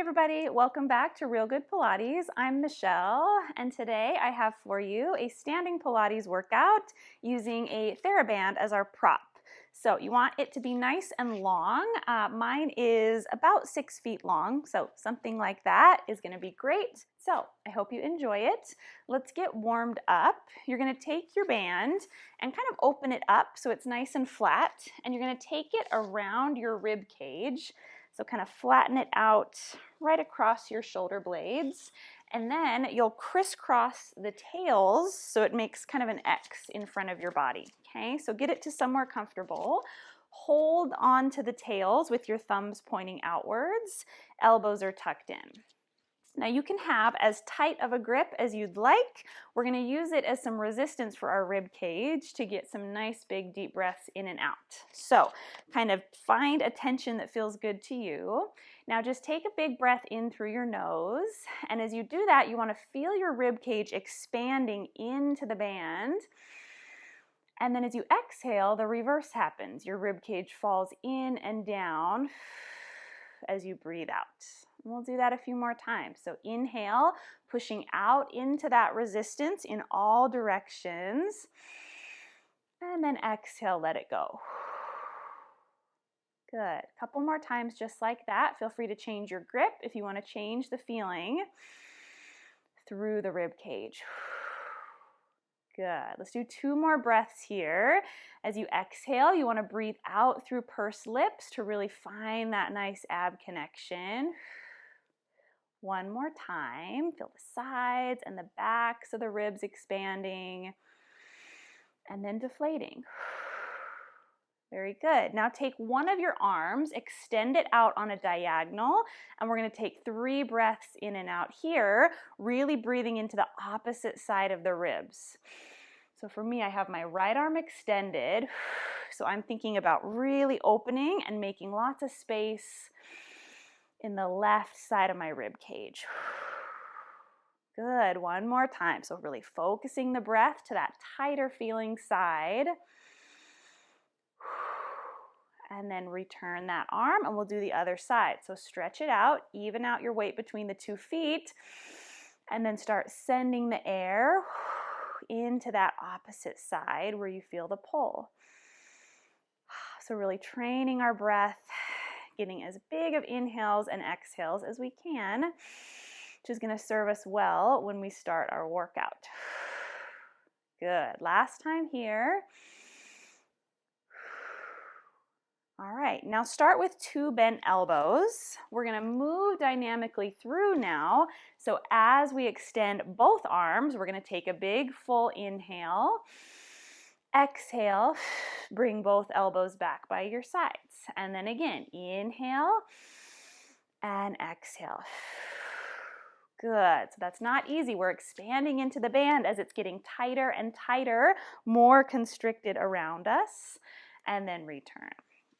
everybody, welcome back to Real Good Pilates. I'm Michelle, and today I have for you a standing Pilates workout using a TheraBand as our prop. So you want it to be nice and long. Mine is about 6 feet long, so something like that is going to be great. So I hope you enjoy it. Let's get warmed up. You're going to take your band and kind of open it up so it's nice and flat, and you're going to take it around your rib cage. So kind of flatten it out right across your shoulder blades, and then you'll crisscross the tails so it makes kind of an X in front of your body. Okay, so get it to somewhere comfortable. Hold on to the tails with your thumbs pointing outwards. Elbows are tucked in. Now you can have as tight of a grip as you'd like. We're going to use it as some resistance for our rib cage to get some nice big deep breaths in and out. So kind of find a tension that feels good to you. Now just take a big breath in through your nose, and as you do that you want to feel your rib cage expanding into the band. And then as you exhale, the reverse happens. Your rib cage falls in and down as you breathe out. We'll do that a few more times. So inhale, pushing out into that resistance in all directions. And then exhale, let it go. Good. A couple more times just like that. Feel free to change your grip if you want to change the feeling through the rib cage. Good. Let's do 2 more breaths here. As you exhale, you want to breathe out through pursed lips to really find that nice ab connection. 1 more time. Feel the sides and the backs of the ribs expanding and then deflating. Very good. Now take one of your arms, extend it out on a diagonal, and we're going to take 3 breaths in and out here, really breathing into the opposite side of the ribs. So for me, I have my right arm extended, so I'm thinking about really opening and making lots of space in the left side of my rib cage. Good. 1 more time. So really focusing the breath to that tighter feeling side. And then return that arm, and we'll do the other side. So stretch it out, even out your weight between the 2 feet, and then start sending the air into that opposite side where you feel the pull. So really training our breath, getting as big of inhales and exhales as we can, which is going to serve us well when we start our workout. Good. Last time here. All right, now start with 2 bent elbows. We're going to move dynamically through now. So as we extend both arms, we're going to take a big full inhale. Exhale, bring both elbows back by your sides. And then again, inhale and exhale. Good. So that's not easy. We're expanding into the band as it's getting tighter and tighter, more constricted around us. And then return.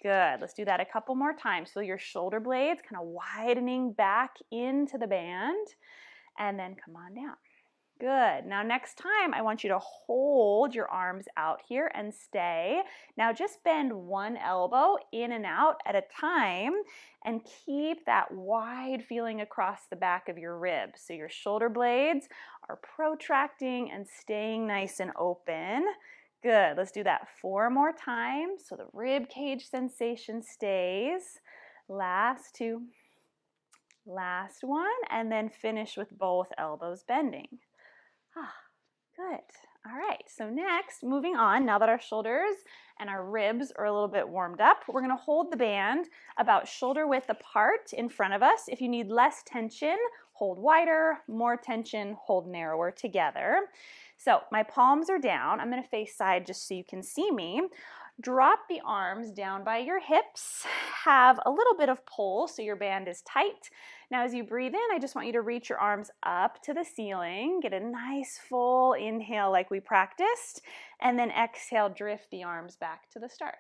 Good. Let's do that a couple more times. Feel your shoulder blades kind of widening back into the band, and then come on down. Good. Now next time I want you to hold your arms out here and stay. Now just bend 1 elbow in and out at a time and keep that wide feeling across the back of your ribs. So your shoulder blades are protracting and staying nice and open. Good. Let's do that 4 more times so the rib cage sensation stays. Last 2. Last 1, and then finish with both elbows bending. Good. All right, so next, moving on, now that our shoulders and our ribs are a little bit warmed up, we're going to hold the band about shoulder width apart in front of us. If you need less tension, hold wider, more tension, hold narrower together. So my palms are down. I'm going to face side just so you can see me. Drop the arms down by your hips. Have a little bit of pull so your band is tight. Now as you breathe in, I just want you to reach your arms up to the ceiling. Get a nice full inhale like we practiced. And then exhale, drift the arms back to the start.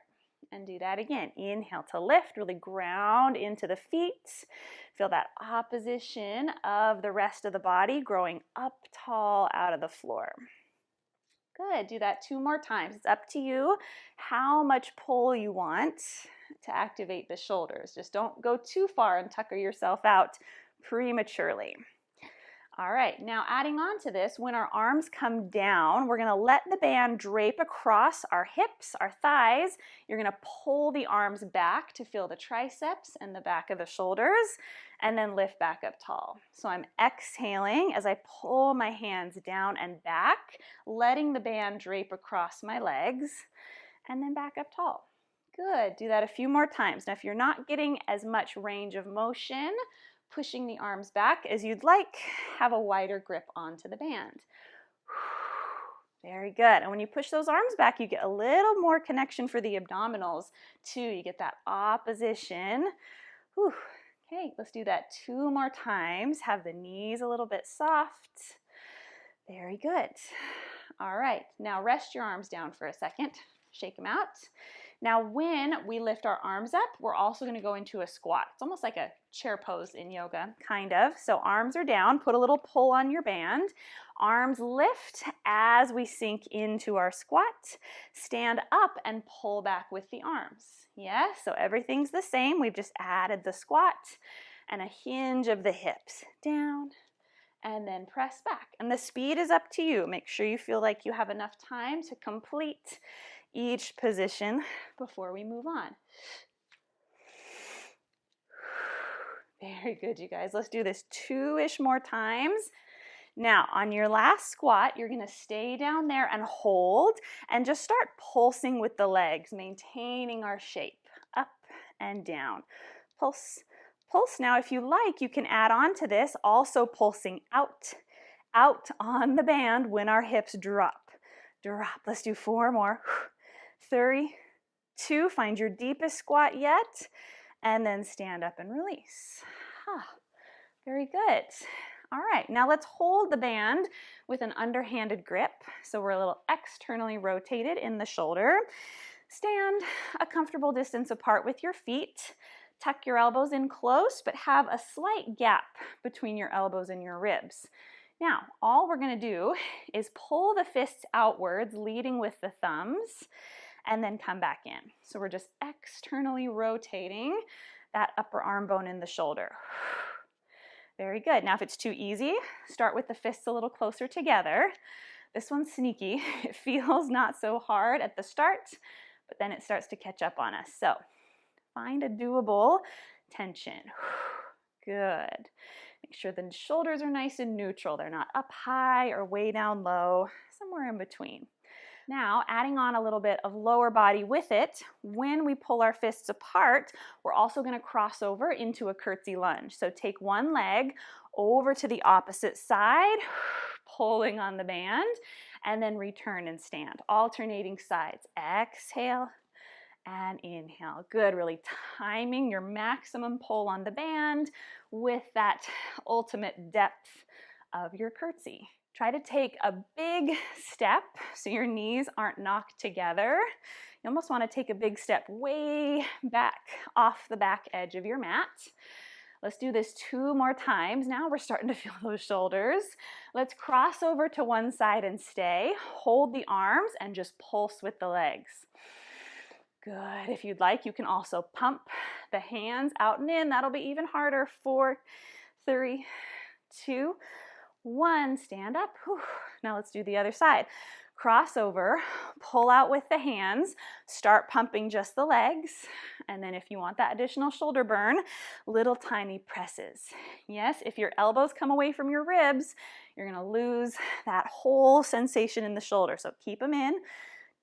And do that again. Inhale to lift, really ground into the feet. Feel that opposition of the rest of the body growing up tall out of the floor. Good. Do that 2 more times. It's up to you how much pull you want to activate the shoulders. Just don't go too far and tucker yourself out prematurely. All right, now adding on to this, when our arms come down, we're gonna let the band drape across our hips, our thighs. You're gonna pull the arms back to feel the triceps and the back of the shoulders, and then lift back up tall. So I'm exhaling as I pull my hands down and back, letting the band drape across my legs, and then back up tall. Good, do that a few more times. Now if you're not getting as much range of motion, pushing the arms back as you'd like, have a wider grip onto the band. Very good. And when you push those arms back, you get a little more connection for the abdominals too. You get that opposition. Whew. Okay, let's do that 2 more times. Have the knees a little bit soft. Very good. All right, now rest your arms down for a second. Shake them out. Now when we lift our arms up, we're also going to go into a squat. It's almost like a chair pose in yoga, kind of. So arms are down, put a little pull on your band. Arms lift as we sink into our squat. Stand up and pull back with the arms. Yes, so everything's the same. We've just added the squat and a hinge of the hips. Down and then press back. And the speed is up to you. Make sure you feel like you have enough time to complete each position before we move on. Very good, you guys. Let's do this 2-ish more times. Now, on your last squat, you're gonna stay down there and hold and just start pulsing with the legs, maintaining our shape, up and down. Pulse, pulse. Now, if you like, you can add on to this, also pulsing out on the band when our hips drop. Drop. Let's do 4 more. 3, 2, find your deepest squat yet, and then stand up and release. Very good. All right, now let's hold the band with an underhanded grip. So we're a little externally rotated in the shoulder. Stand a comfortable distance apart with your feet. Tuck your elbows in close, but have a slight gap between your elbows and your ribs. Now, all we're gonna do is pull the fists outwards, leading with the thumbs, and then come back in. So we're just externally rotating that upper arm bone in the shoulder. Very good. Now if it's too easy, start with the fists a little closer together. This one's sneaky. It feels not so hard at the start, but then it starts to catch up on us. So find a doable tension. Good. Make sure the shoulders are nice and neutral. They're not up high or way down low, somewhere in between. Now, adding on a little bit of lower body with it, when we pull our fists apart, we're also going to cross over into a curtsy lunge. So take one leg over to the opposite side, pulling on the band, and then return and stand, alternating sides. Exhale and inhale. Good, really timing your maximum pull on the band with that ultimate depth of your curtsy. Try to take a big step so your knees aren't knocked together. You almost want to take a big step way back off the back edge of your mat. Let's do this 2 more times. Now we're starting to feel those shoulders. Let's cross over to one side and stay. Hold the arms and just pulse with the legs. Good. If you'd like, you can also pump the hands out and in. That'll be even harder. 4, 3, 2, 1, stand up. Whew. Now let's do the other side. Cross over, pull out with the hands, start pumping just the legs, and then if you want that additional shoulder burn, little tiny presses. Yes, if your elbows come away from your ribs, you're gonna lose that whole sensation in the shoulder. So keep them in,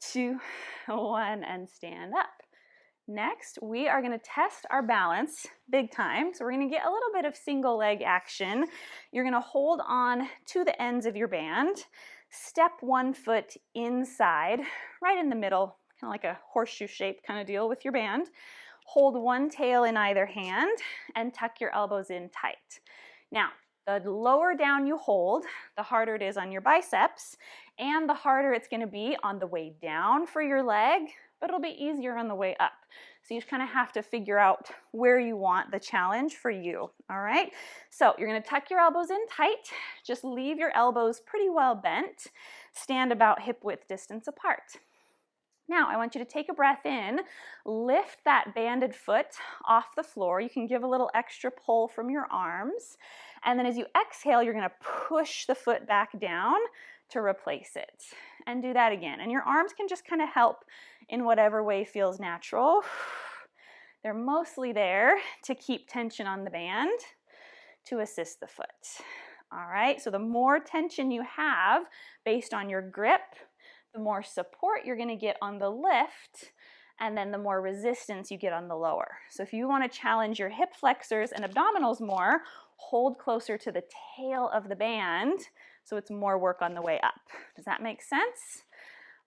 2, 1, and stand up. Next, we are going to test our balance big time. So we're going to get a little bit of single leg action. You're going to hold on to the ends of your band, step one foot inside, right in the middle, kind of like a horseshoe shape kind of deal with your band. Hold one tail in either hand and tuck your elbows in tight. Now, the lower down you hold, the harder it is on your biceps, and the harder it's going to be on the way down for your leg, but it'll be easier on the way up. So you just kind of have to figure out where you want the challenge for you, all right? So you're going to tuck your elbows in tight, just leave your elbows pretty well bent, stand about hip width distance apart. Now, I want you to take a breath in, lift that banded foot off the floor. You can give a little extra pull from your arms. And then as you exhale, you're gonna push the foot back down to replace it. And do that again. And your arms can just kind of help in whatever way feels natural. They're mostly there to keep tension on the band to assist the foot. All right, so the more tension you have based on your grip, the more support you're gonna get on the lift, and then the more resistance you get on the lower. So if you wanna challenge your hip flexors and abdominals more, hold closer to the tail of the band so it's more work on the way up. Does that make sense?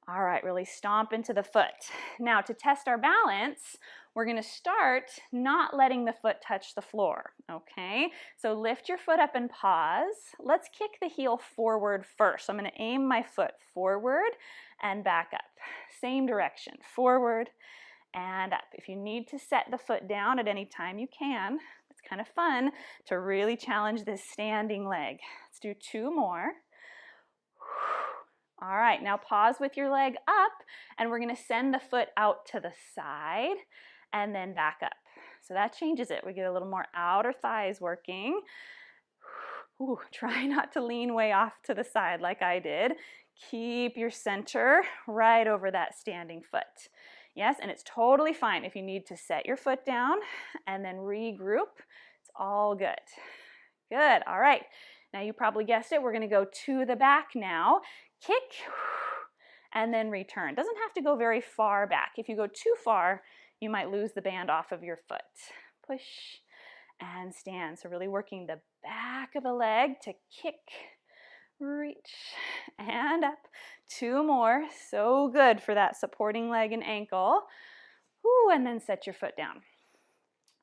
All right, really stomp into the foot. Now to test our balance, we're gonna start not letting the foot touch the floor, okay? So lift your foot up and pause. Let's kick the heel forward first. So I'm gonna aim my foot forward and back up. Same direction, forward and up. If you need to set the foot down at any time, you can. It's kind of fun to really challenge this standing leg. Let's do 2 more. All right, now pause with your leg up, and we're gonna send the foot out to the side and then back up. So that changes it. We get a little more outer thighs working. Ooh, try not to lean way off to the side like I did. Keep your center right over that standing foot. Yes, and it's totally fine if you need to set your foot down and then regroup. It's all good. Good, all right. Now you probably guessed it, we're gonna go to the back now. Kick, and then return. Doesn't have to go very far back. If you go too far, you might lose the band off of your foot. Push and stand. So really working the back of the leg to kick, reach, and up. 2 more. So good for that supporting leg and ankle. Ooh, and then set your foot down.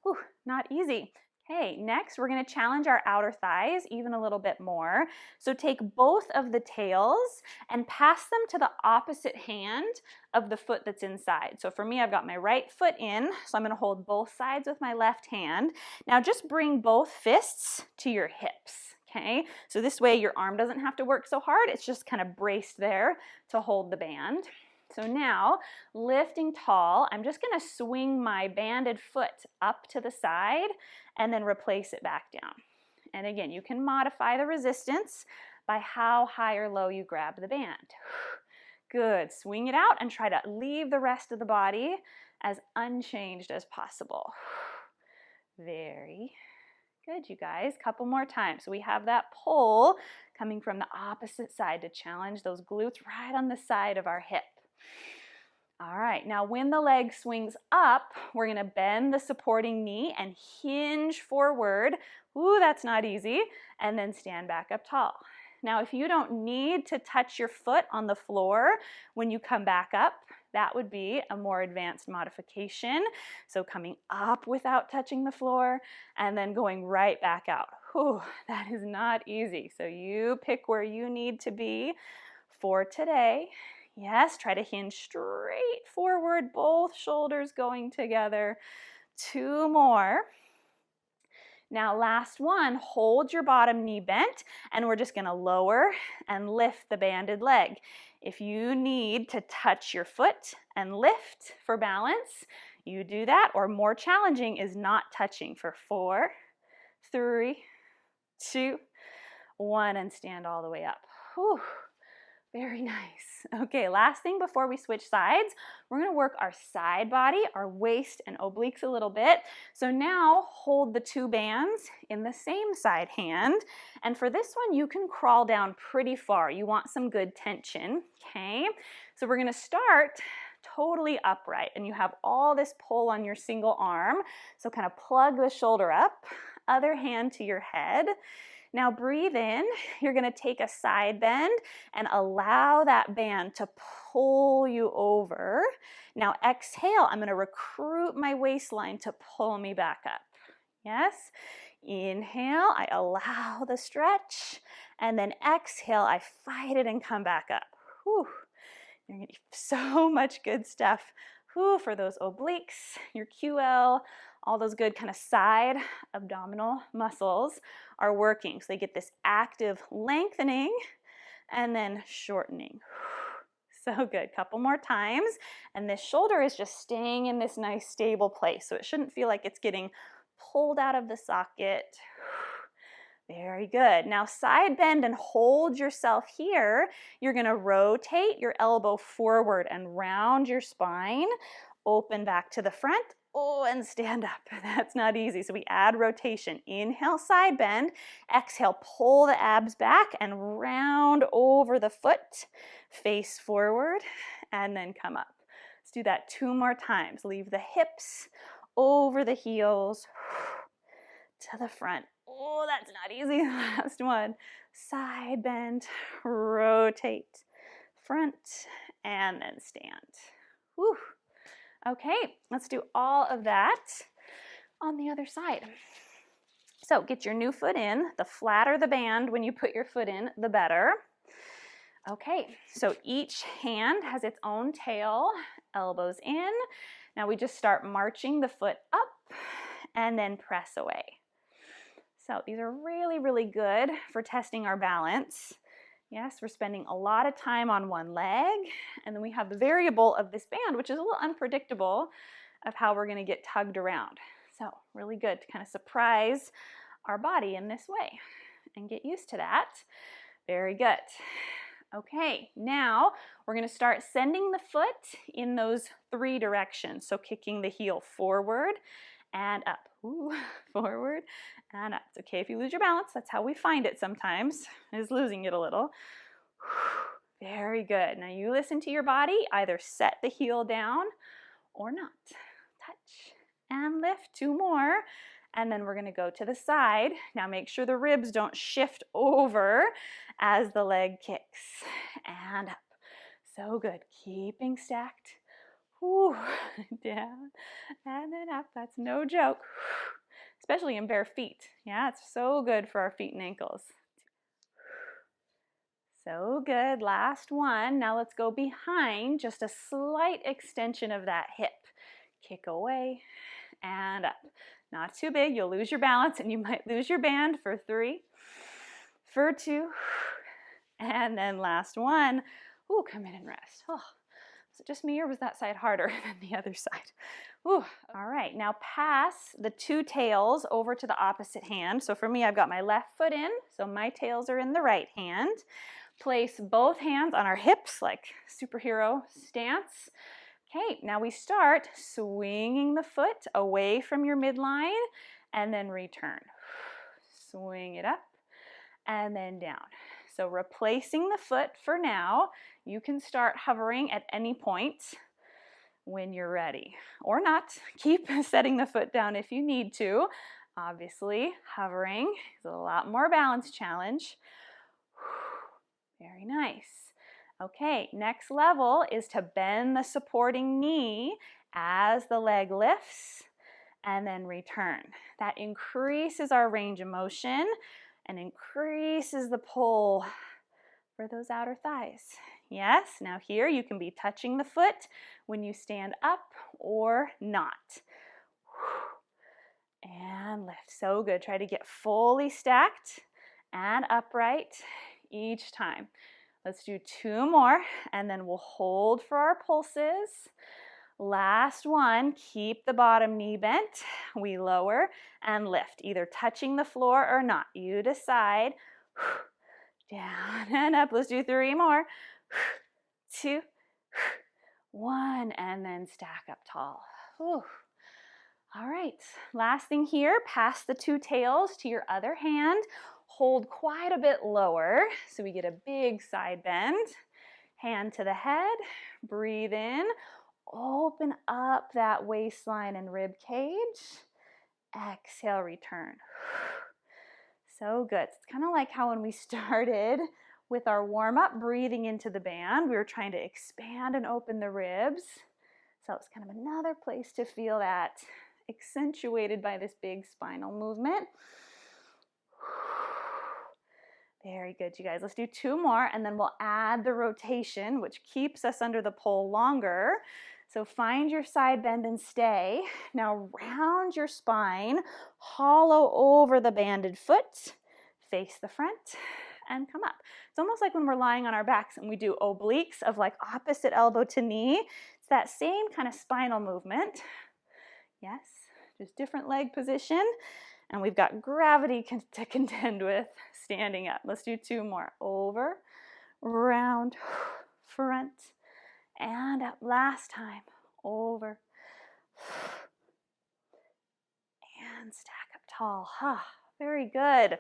Ooh, not easy. Okay, next we're going to challenge our outer thighs even a little bit more. So take both of the tails and pass them to the opposite hand of the foot that's inside. So for me, I've got my right foot in, so I'm going to hold both sides with my left hand. Now just bring both fists to your hips, okay? So this way your arm doesn't have to work so hard. It's just kind of braced there to hold the band. So now, lifting tall, I'm just gonna swing my banded foot up to the side and then replace it back down. And again, you can modify the resistance by how high or low you grab the band. Good, swing it out and try to leave the rest of the body as unchanged as possible. Very good, you guys. Couple more times. So we have that pull coming from the opposite side to challenge those glutes right on the side of our hip. All right, now when the leg swings up, we're gonna bend the supporting knee and hinge forward. Ooh, that's not easy. And then stand back up tall. Now, if you don't need to touch your foot on the floor when you come back up, that would be a more advanced modification. So coming up without touching the floor and then going right back out. Whew, that is not easy. So you pick where you need to be for today. Yes, try to hinge straight forward, both shoulders going together. 2 more. Now last one, hold your bottom knee bent, and we're just gonna lower and lift the banded leg. If you need to touch your foot and lift for balance, you do that, or more challenging is not touching for 4, 3, 2, 1, and stand all the way up. Whew. Very nice. Okay, last thing before we switch sides, we're gonna work our side body, our waist and obliques a little bit. So now hold the 2 bands in the same side hand. And for this one, you can crawl down pretty far. You want some good tension, okay? So we're gonna start totally upright, and you have all this pull on your single arm. So kind of plug the shoulder up, other hand to your head. Now breathe in, you're gonna take a side bend and allow that band to pull you over. Now exhale, I'm gonna recruit my waistline to pull me back up. Yes, inhale, I allow the stretch, and then exhale, I fight it and come back up. Whew. You're gonna get so much good stuff. Whew, for those obliques, your QL, all those good kind of side abdominal muscles are working. So they get this active lengthening and then shortening. So good. Couple more times. And this shoulder is just staying in this nice stable place. So it shouldn't feel like it's getting pulled out of the socket. Very good. Now side bend and hold yourself here. You're going to rotate your elbow forward and round your spine. Open back to the front. Oh, and stand up. That's not easy. So we add rotation. Inhale, side bend. Exhale, pull the abs back and round over the foot. Face forward and then come up. Let's do that 2 more times. Leave the hips over the heels to the front. Oh, that's not easy. Last one. Side bend, rotate, front, and then stand. Whew. Okay, let's do all of that on the other side. So get your new foot in. The flatter the band when you put your foot in, the better. Okay, so each hand has its own tail, elbows in. Now we just start marching the foot up and then press away. So these are really, really good for testing our balance. Yes, we're spending a lot of time on one leg, and then we have the variable of this band, which is a little unpredictable of how we're going to get tugged around. So really good to kind of surprise our body in this way and get used to that. Very good. Okay, now we're going to start sending the foot in those 3 directions. So kicking the heel forward and up. Ooh, forward and up. It's okay if you lose your balance. That's how we find it sometimes, is losing it a little. Very good. Now you listen to your body. Either set the heel down or not. Touch and lift. 2 more. And then we're going to go to the side. Now make sure the ribs don't shift over as the leg kicks. And up. So good. Keeping stacked. Whew. Down and then up. That's no joke. Especially in bare feet. Yeah, it's so good for our feet and ankles. So good. Last one. Now let's go behind. Just a slight extension of that hip. Kick away and up. Not too big. You'll lose your balance and you might lose your band for 3, for 2, and then last one. Ooh, come in and rest. Oh, was it just me or was that side harder than the other side? Ooh. All right, now pass the 2 tails over to the opposite hand. So for me, I've got my left foot in, so my tails are in the right hand. Place both hands on our hips like superhero stance. Okay, now we start swinging the foot away from your midline and then return. Swing it up and then down. So replacing the foot for now. You can start hovering at any point when you're ready, or not. Keep setting the foot down if you need to. Obviously, hovering is a lot more balance challenge. Very nice. Okay, next level is to bend the supporting knee as the leg lifts and then return. That increases our range of motion and increases the pull for those outer thighs. Yes, now here you can be touching the foot when you stand up or not. And lift. So good. Try to get fully stacked and upright each time. Let's do 2 more and then we'll hold for our pulses. Last one, keep the bottom knee bent. We lower and lift, either touching the floor or not. You decide. Down and up. Let's do 3 more. 2, 1, and then stack up tall. Whew. All right, last thing here, pass the 2 tails to your other hand. Hold quite a bit lower so we get a big side bend. Hand to the head, breathe in, open up that waistline and rib cage. Exhale, return. So good. It's kind of like how when we started with our warm-up, breathing into the band, we were trying to expand and open the ribs. So it's kind of another place to feel that accentuated by this big spinal movement. Very good, you guys. Let's do 2 more and then we'll add the rotation, which keeps us under the pole longer. So find your side bend and stay. Now round your spine, hollow over the banded foot, face the front, and come up. It's almost like when we're lying on our backs and we do obliques of like opposite elbow to knee. It's that same kind of spinal movement. Yes, just different leg position. And we've got gravity to contend with standing up. Let's do 2 more. Over, round, front, and up. Last time. Over, and stack up tall. Very good.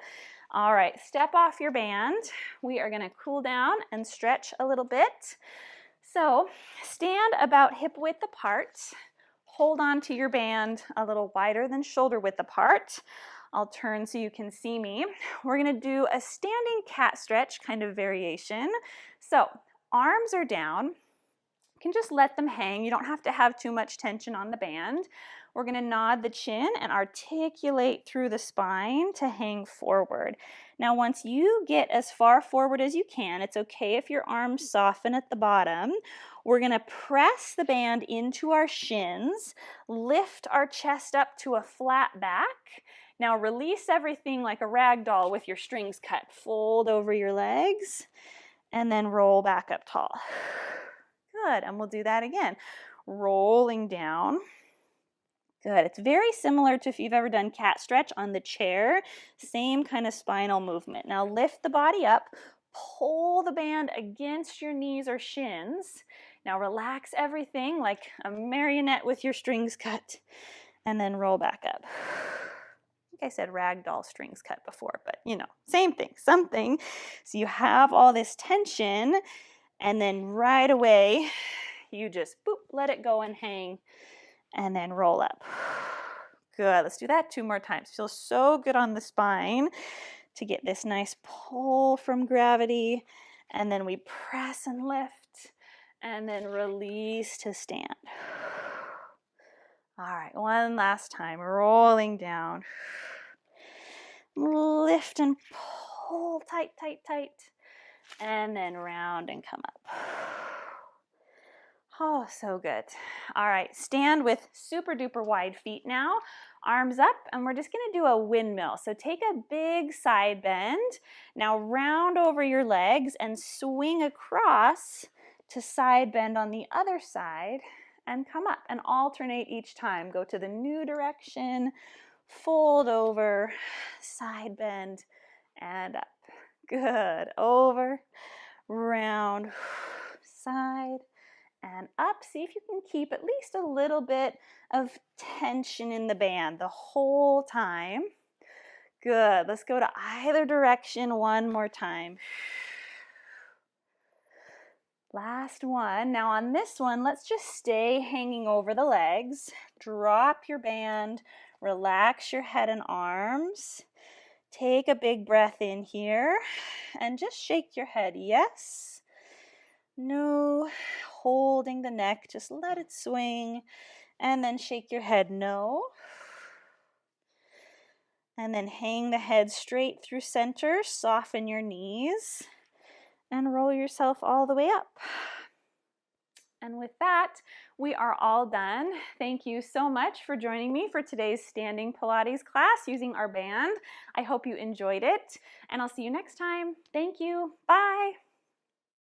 All right, step off your band. We are going to cool down and stretch a little bit. So stand about hip width apart. Hold on to your band a little wider than shoulder width apart. I'll turn so you can see me. We're going to do a standing cat stretch kind of variation. So arms are down. You can just let them hang. You don't have to have too much tension on the band. We're going to nod the chin and articulate through the spine to hang forward. Now, once you get as far forward as you can, it's okay if your arms soften at the bottom. We're going to press the band into our shins, lift our chest up to a flat back. Now, release everything like a rag doll with your strings cut. Fold over your legs and then roll back up tall. Good, and we'll do that again. Rolling down. Good. It's very similar to if you've ever done cat stretch on the chair. Same kind of spinal movement. Now lift the body up, pull the band against your knees or shins. Now relax everything like a marionette with your strings cut, and then roll back up. I think I said ragdoll strings cut before, but you know, same thing, something. So you have all this tension, and then right away, you just boop, let it go and hang. And then roll up. Good. Let's do that 2 more times. Feels so good on the spine to get this nice pull from gravity. And then we press and lift and then release to stand. All right, one last time. Rolling down. Lift and pull tight, tight, tight. And then round and come up. Oh, so good. All right, stand with super duper wide feet now, arms up, and we're just gonna do a windmill. So take a big side bend. Now round over your legs and swing across to side bend on the other side and come up and alternate each time. Go to the new direction, fold over, side bend, and up. Good. Over, round, side, and up. See if you can keep at least a little bit of tension in the band the whole time. Good. Let's go to either direction one more time. Last one. Now on this one, let's just stay hanging over the legs. Drop your band. Relax your head and arms. Take a big breath in here and just shake your head. Yes. No. Holding the neck, just let it swing, and then shake your head no. And then hang the head straight through center, soften your knees, and roll yourself all the way up. And with that, we are all done. Thank you so much for joining me for today's standing Pilates class using our band. I hope you enjoyed it, and I'll see you next time. Thank you. Bye.